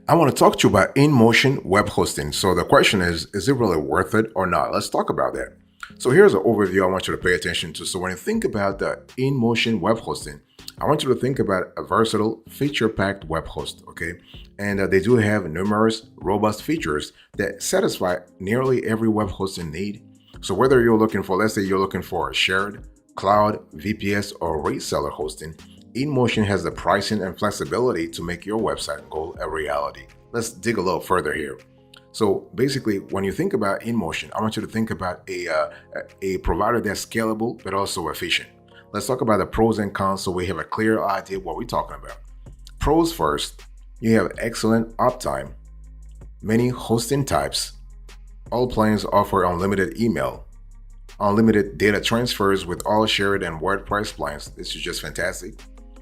I want to talk to you about InMotion web hosting. So the question is it really worth it or not? Let's talk about that. So here's an overview I want you to pay attention to. So when you think about the InMotion web hosting, I want you to think about a versatile, feature-packed web host, okay? And they do have numerous robust features that satisfy nearly every web hosting need. So whether you're looking for, let's say you're looking for a shared, cloud, VPS, or reseller hosting, InMotion has the pricing and flexibility to make your website goal a reality. Let's dig a little further here. So basically, when you think about InMotion, I want you to think about a provider that's scalable but also efficient. Let's talk about the pros and cons so we have a clear idea what we're talking about. Pros first, you have excellent uptime, many hosting types. All plans offer unlimited email, unlimited data transfers with all shared and WordPress plans. This is just fantastic.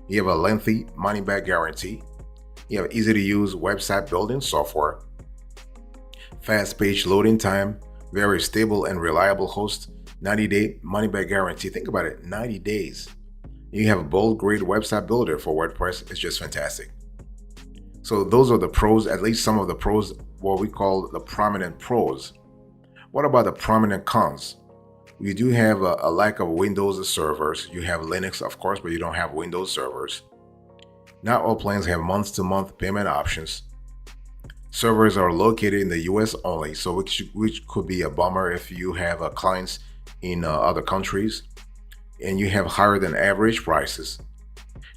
You have a lengthy money back guarantee. You have easy to use website building software, fast page loading time, very stable and reliable host, 90-day money back guarantee. Think about it, 90 days. You have a bold grade website builder for WordPress. It's just fantastic. So those are the pros, at least some of the pros, what we call the prominent pros. What about the prominent cons? You do have a lack of Windows servers. You have Linux, of course, but you don't have Windows servers. Not all plans have month-to-month payment options. Servers are located in the US only, so which could be a bummer if you have clients in other countries. And you have higher than average prices.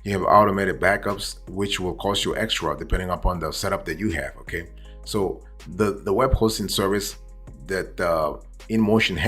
You have automated backups, which will cost you extra depending upon the setup that you have, okay? So the web hosting service that InMotion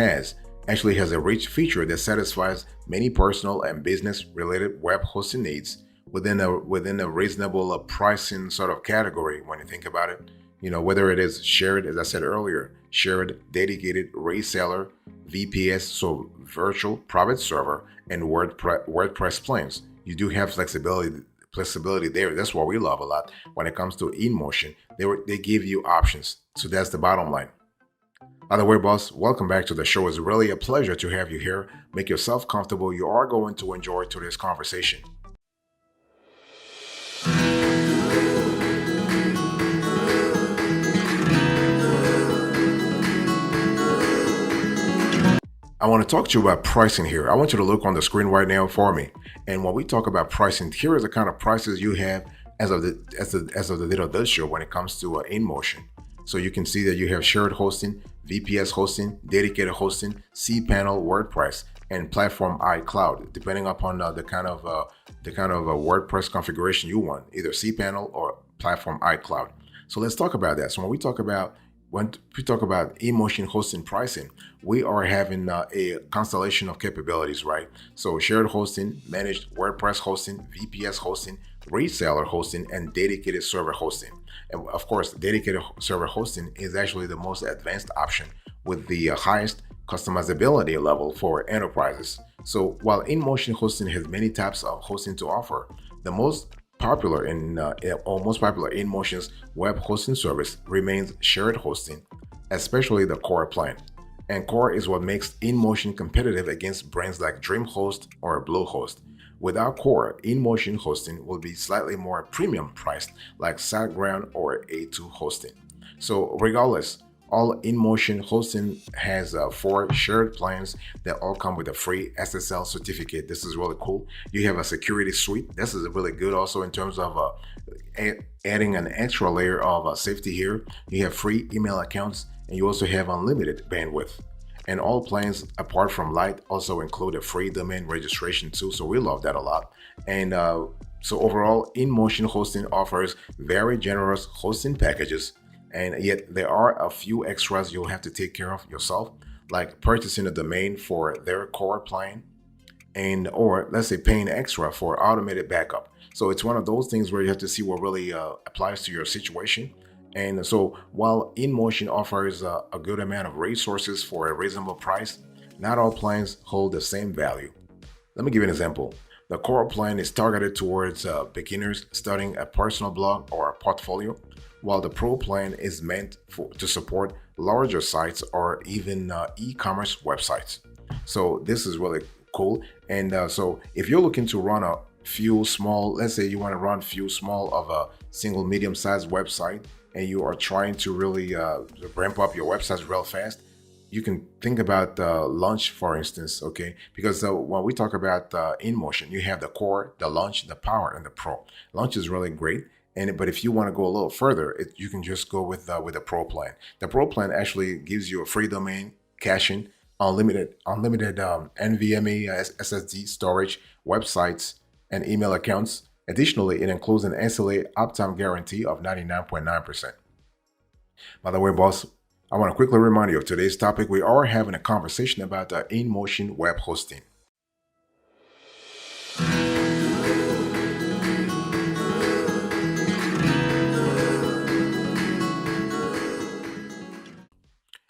actually has a rich feature that satisfies many personal and business related web hosting needs within a reasonable pricing sort of category when you think about it. You know, whether it is shared, as I said earlier, shared, dedicated, reseller, VPS, so virtual private server, and WordPress plans. You do have flexibility there. That's what we love a lot when it comes to InMotion. They give you options. So that's the bottom line. By the way, boss, welcome back to the show. It's really a pleasure to have you here. Make yourself comfortable. You are going to enjoy today's conversation. I want to talk to you about pricing here. I want you to look on the screen right now for me. And when we talk about pricing, here is the kind of prices you have as of the date of this show when it comes to InMotion. So you can see that you have shared hosting, VPS hosting, dedicated hosting, cPanel, WordPress, and platform iCloud, depending upon the kind of WordPress configuration you want, either cPanel or platform iCloud. So let's talk about that. So when we talk about InMotion hosting pricing, we are having a constellation of capabilities, right? So shared hosting, managed WordPress hosting, VPS hosting, reseller hosting, and dedicated server hosting. And of course, dedicated server hosting is actually the most advanced option with the highest customizability level for enterprises. So while InMotion hosting has many types of hosting to offer, the most popular InMotion's web hosting service remains shared hosting, especially the Core plan. And Core is what makes InMotion competitive against brands like DreamHost or Bluehost. Without Core, InMotion hosting will be slightly more premium priced like SiteGround or A2 hosting. So regardless, all InMotion hosting has 4 shared plans that all come with a free SSL certificate. This is really cool. You have a security suite. This is really good also in terms of adding an extra layer of safety here. You have free email accounts and you also have unlimited bandwidth. And all plans apart from Lite also include a free domain registration too. So we love that a lot. And so overall, InMotion hosting offers very generous hosting packages. And yet there are a few extras you'll have to take care of yourself, like purchasing a domain for their Core plan and or let's say paying extra for automated backup. So it's one of those things where you have to see what really applies to your situation. And so while InMotion offers a good amount of resources for a reasonable price, not all plans hold the same value. Let me give you an example. The Core plan is targeted towards beginners starting a personal blog or a portfolio, while the Pro plan is meant to support larger sites or even e-commerce websites. So this is really cool. And so if you're looking to run a few small, let's say you want to run few small of a single medium-sized website, and you are trying to really ramp up your websites real fast, you can think about launch, for instance, okay? Because when we talk about InMotion, you have the core, the launch, the power, and the pro. Launch is really great, but if you want to go a little further, you can just go with the pro plan. The pro plan actually gives you a free domain, caching, unlimited NVMe SSD storage, websites, and email accounts. Additionally, it includes an SLA uptime guarantee of 99.9%. By the way, boss, I want to quickly remind you of today's topic. We are having a conversation about InMotion web hosting.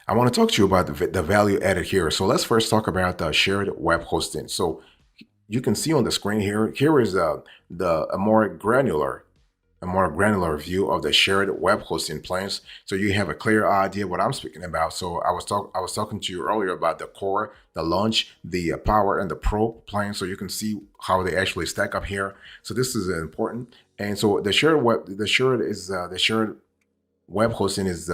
I want to talk to you about the value added here. So let's first talk about shared web hosting. So you can see on the screen here, here is a more granular view of the shared web hosting plans. So you have a clear idea what I'm speaking about. So I was talking to you earlier about the core, the launch, the power, and the pro plan. So you can see how they actually stack up here. So this is important. And so the shared web hosting is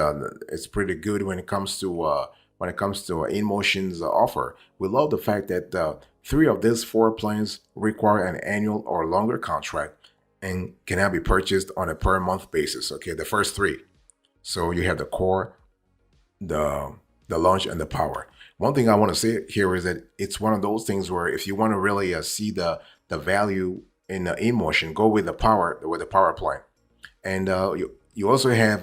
it's pretty good when it comes to InMotion's offer. We love the fact that 3 of these 4 plans require an annual or longer contract and cannot be purchased on a per month basis. Okay, the first 3. So you have the core, the launch, and the power. One thing I want to say here is that it's one of those things where if you want to really see the value in InMotion, go with the power plan. And you also have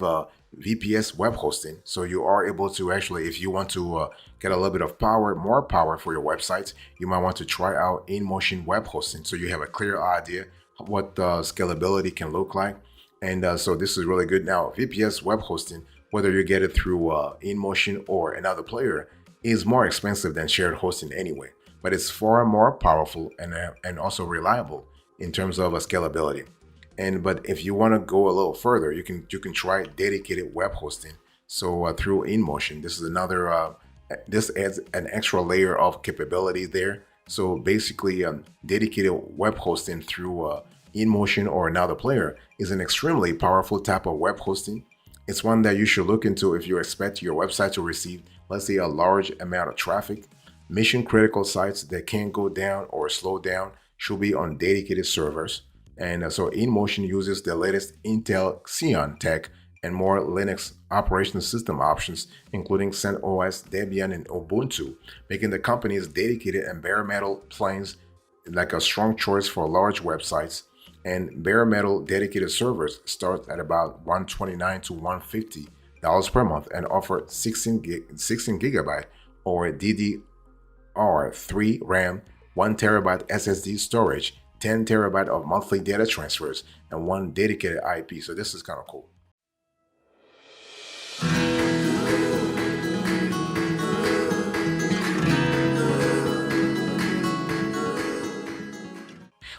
VPS web hosting. So you are able to actually, if you want to get a little bit of power, more power for your websites, you might want to try out InMotion web hosting. So you have a clear idea what scalability can look like. And so this is really good. Now, VPS web hosting, whether you get it through InMotion or another player, is more expensive than shared hosting anyway, but it's far more powerful and also reliable in terms of scalability. But if you want to go a little further, you can try dedicated web hosting. So through InMotion, this is another this adds an extra layer of capability there. So basically, dedicated web hosting through InMotion or another player is an extremely powerful type of web hosting. It's one that you should look into if you expect your website to receive, let's say, a large amount of traffic. Mission critical sites that can't go down or slow down should be on dedicated servers. And so InMotion uses the latest Intel Xeon tech and more Linux operating system options, including CentOS, Debian, and Ubuntu, making the company's dedicated and bare metal plans like a strong choice for large websites. And bare metal dedicated servers start at about $129 to $150 per month and offer 16 gigabyte or DDR3 RAM, 1 terabyte SSD storage, 10 terabyte of monthly data transfers, and 1 dedicated IP. So this is kind of cool.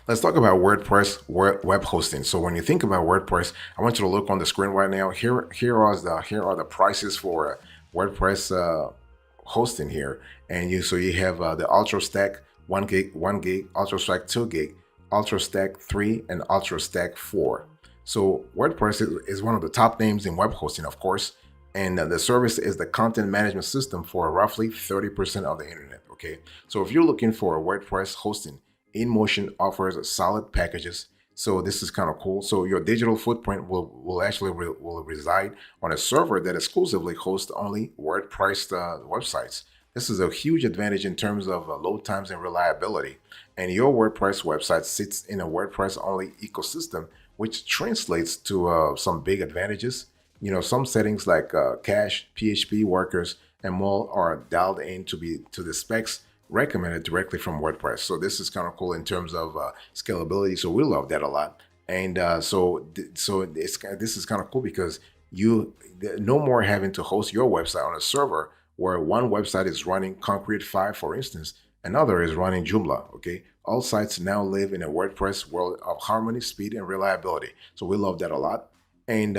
Let's talk about WordPress web hosting. So when you think about WordPress, I want you to look on the screen right now. Here are the prices for WordPress hosting here, and you have the Ultra Stack 1 gig, Ultra Stack 2 gig, Ultra Stack 3, and Ultra Stack 4. So WordPress is one of the top names in web hosting, of course, and the service is the content management system for roughly 30% of the internet. Okay, so if you're looking for a WordPress hosting, InMotion offers solid packages. So this is kind of cool. So your digital footprint will actually reside on a server that exclusively hosts only WordPress websites. This is a huge advantage in terms of load times and reliability. And your WordPress website sits in a WordPress-only ecosystem, which translates to some big advantages. Some settings like cache, PHP workers, and more are dialed in to the specs recommended directly from WordPress. So this is kind of cool in terms of scalability. So we love that a lot. And this is kind of cool because no more having to host your website on a server where one website is running Concrete 5, for instance, another is running Joomla. Okay, all sites now live in a WordPress world of harmony, speed, and reliability. So we love that a lot. And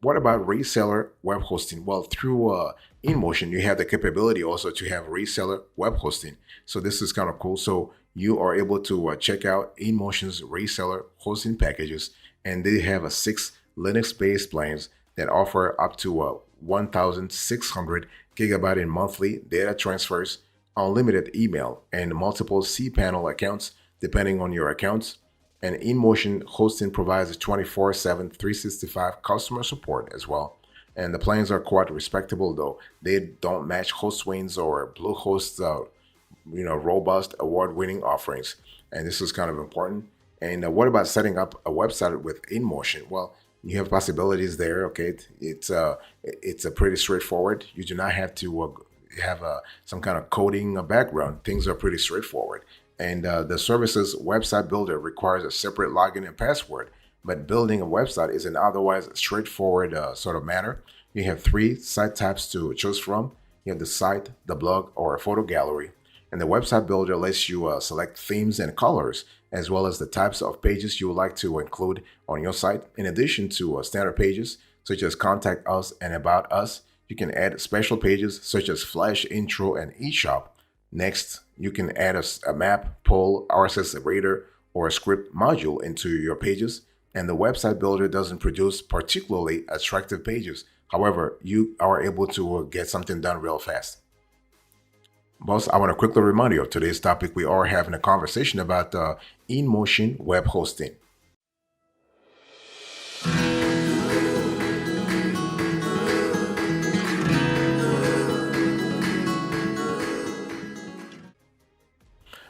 what about reseller web hosting? Well, through InMotion, you have the capability also to have reseller web hosting. So this is kind of cool. So you are able to check out InMotion's reseller hosting packages, and they have a 6 Linux-based plans that offer up to 1,600 gigabyte in monthly data transfers, unlimited email, and multiple cPanel accounts depending on your accounts. And InMotion hosting provides a 24/7, 365 customer support as well. And the plans are quite respectable, though they don't match Hostwings or Bluehost's robust award-winning offerings. And this is kind of important. And what about setting up a website with InMotion? Well, you have possibilities there. Okay, it's a pretty straightforward. You do not have to have some kind of coding background. Things are pretty straightforward. And the service's website builder requires a separate login and password. But building a website is an otherwise straightforward sort of manner. You have 3 site types to choose from. You have the site, the blog, or a photo gallery. And the website builder lets you select themes and colors, as well as the types of pages you would like to include on your site. In addition to standard pages, such as Contact Us and About Us, you can add special pages such as Flash, Intro, and eShop. Next, you can add a map, poll, RSS reader, or a script module into your pages. And the website builder doesn't produce particularly attractive pages. However, you are able to get something done real fast. Boss, I want to quickly remind you of today's topic. We are having a conversation about InMotion web hosting.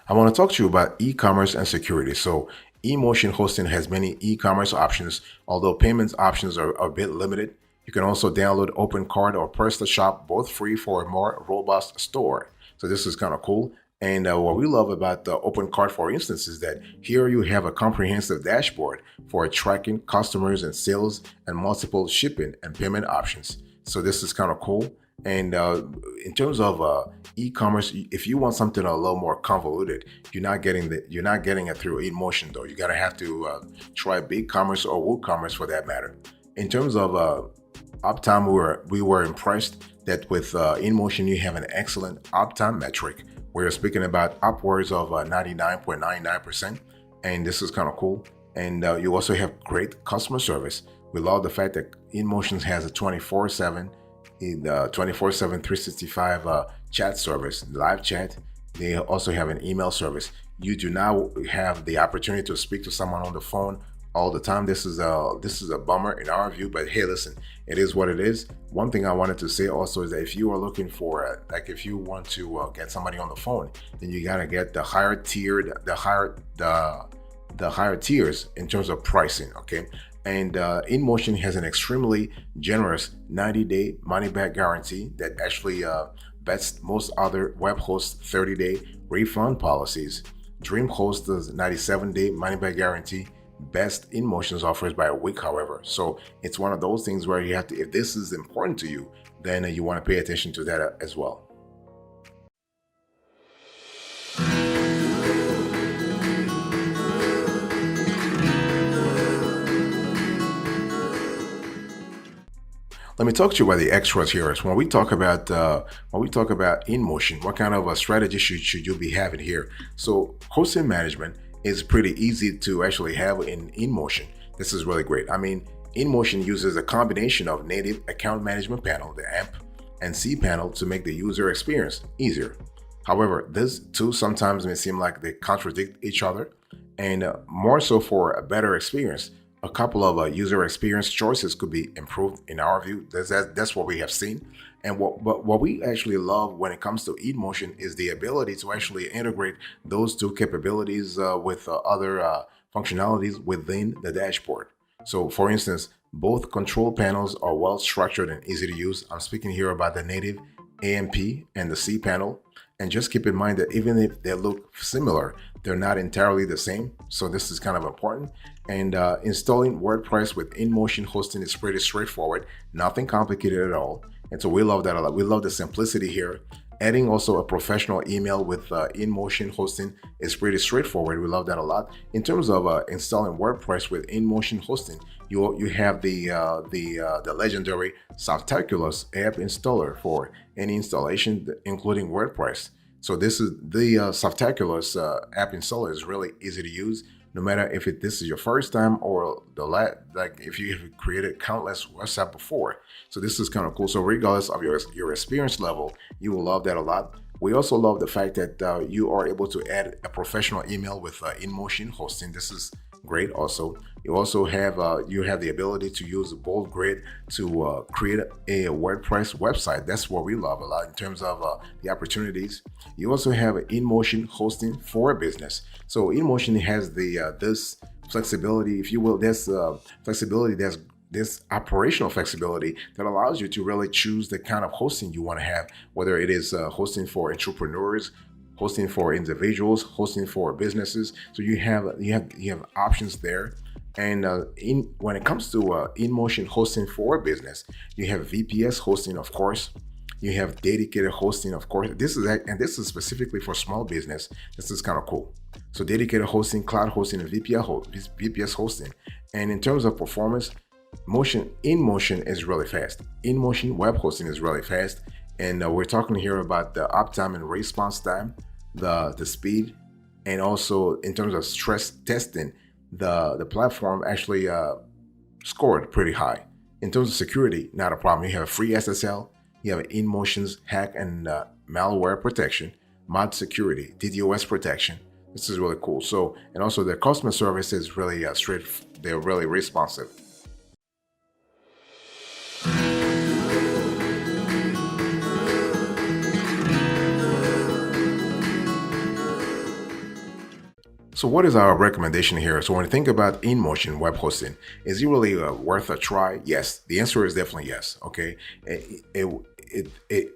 I want to talk to you about e-commerce and security. So InMotion hosting has many e-commerce options, although payments options are a bit limited. You can also download OpenCart or PrestaShop, both free for a more robust store. So this is kind of cool. And what we love about the OpenCart, for instance, is that here you have a comprehensive dashboard for tracking customers and sales and multiple shipping and payment options. So this is kind of cool. And in terms of e-commerce, if you want something a little more convoluted, you're not getting it through InMotion though. You gotta have to try BigCommerce or WooCommerce for that matter. In terms of uptime, we were impressed that with InMotion you have an excellent uptime metric. We're speaking about upwards of 99.99%, and this is kind of cool. And you also have great customer service. We love the fact that InMotion has a 24/7 365 chat service, live chat. They also have an email service. You do not have the opportunity to speak to someone on the phone all the time. This is a bummer in our view, but hey, listen, it is what it is. One thing I wanted to say also is that if you are looking for if you want to get somebody on the phone, then you gotta get the higher tiers in terms of pricing. Okay. And InMotion has an extremely generous 90-day money-back guarantee that actually bets most other web hosts 30-day refund policies. DreamHost does 97-day money-back guarantee. Best InMotion's offers by a week, however. So it's one of those things where you have to, if this is important to you, then you want to pay attention to that as well. Let me talk to you about the extras here. When we talk about InMotion, what kind of a strategy should you be having here? So hosting management is pretty easy to actually have in InMotion. This is really great. I mean, InMotion uses a combination of native account management panel, the AMP, and cPanel to make the user experience easier. However, these two sometimes may seem like they contradict each other, and more so for a better experience, a couple of user experience choices could be improved in our view. That's what we have seen. And what we actually love when it comes to InMotion is the ability to actually integrate those two capabilities with other functionalities within the dashboard. So for instance, both control panels are well structured and easy to use. I'm speaking here about the native AMP and the cPanel. And just keep in mind that even if they look similar, they're not entirely the same. So this is kind of important. And installing WordPress with InMotion hosting is pretty straightforward, nothing complicated at all. And so we love that a lot. We love the simplicity here. Adding also a professional email with InMotion hosting is pretty straightforward. We love that a lot. In terms of installing WordPress with InMotion hosting, you have the legendary Softaculous app installer for any installation, including WordPress. So this is the Softaculous app installer is really easy to use. No matter if this is your first time or like if you have created countless websites before. So this is kind of cool. So regardless of your experience level, you will love that a lot. We also love the fact that you are able to add a professional email with InMotion hosting. This is great. Also, you also have the ability to use bold grid to create a WordPress website. That's what we love a lot in terms of the opportunities. You also have InMotion hosting for a business. So InMotion has this flexibility, if you will, this flexibility, that's this operational flexibility that allows you to really choose the kind of hosting you want to have, whether it is hosting for entrepreneurs, hosting for individuals, hosting for businesses. So you have options there. And when it comes to InMotion hosting for a business, you have VPS hosting, of course. You have dedicated hosting, of course. This is specifically for small business. This is kind of cool. So dedicated hosting, cloud hosting, and VPS hosting. And in terms of performance, InMotion is really fast. InMotion web hosting is really fast. And we're talking here about the uptime and response time, the speed, and also in terms of stress testing, the platform actually scored pretty high. In terms of security, not a problem. You have free SSL, you have InMotion's hack and malware protection, mod security, DDoS protection. This is really cool. So, and also the customer service is really they're really responsive. So what is our recommendation here? So when you think about InMotion web hosting, is it really worth a try? Yes, the answer is definitely yes. Okay,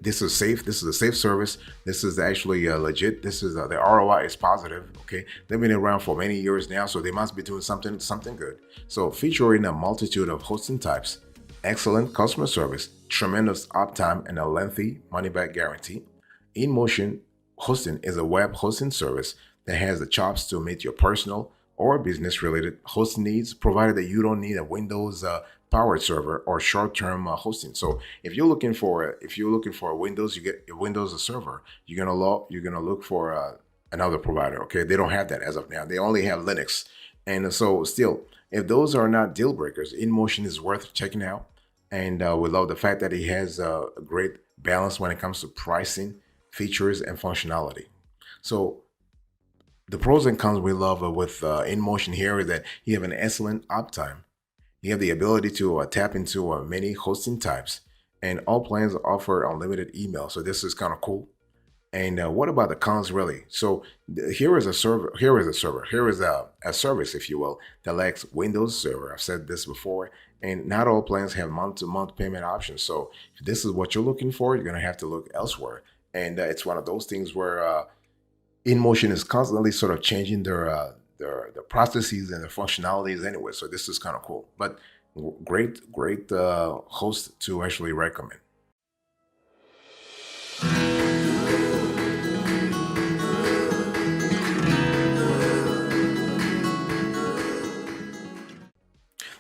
this is safe. This is a safe service. This is actually legit. This is the ROI is positive. Okay, they've been around for many years now, so they must be doing something good. So featuring a multitude of hosting types, excellent customer service, tremendous uptime, and a lengthy money-back guarantee, InMotion hosting is a web hosting service that has the chops to meet your personal or business related hosting needs, provided that you don't need a Windows powered server or short-term hosting. So if you're looking for a Windows, you get a Windows server. You're gonna look for another provider. Okay, they don't have that as of now. They only have Linux, and so still, if those are not deal breakers, InMotion is worth checking out. And we love the fact that it has a great balance when it comes to pricing, features, and functionality. So the pros and cons we love with InMotion here is that you have an excellent uptime. You have the ability to tap into many hosting types, and all plans offer unlimited email. So this is kind of cool. And what about the cons, really? So here is a service, if you will, that lacks Windows server. I've said this before, and not all plans have month-to-month payment options. So if this is what you're looking for, you're gonna have to look elsewhere. And it's one of those things where InMotion is constantly sort of changing their processes and their functionalities anyway. So this is kind of cool, but great host to actually recommend.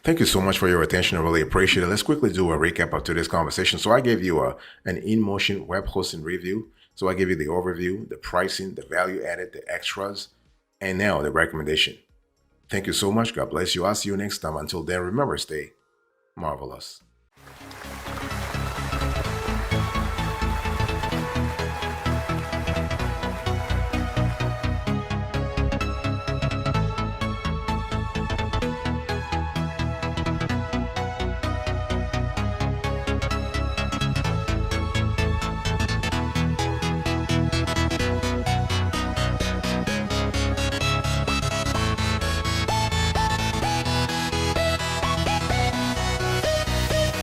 Thank you so much for your attention. I really appreciate it. Let's quickly do a recap of today's conversation. So I gave you an InMotion web hosting review. So I gave you the overview, the pricing, the value added, the extras, and now the recommendation. Thank you so much. God bless you. I'll see you next time. Until then, remember, stay marvelous.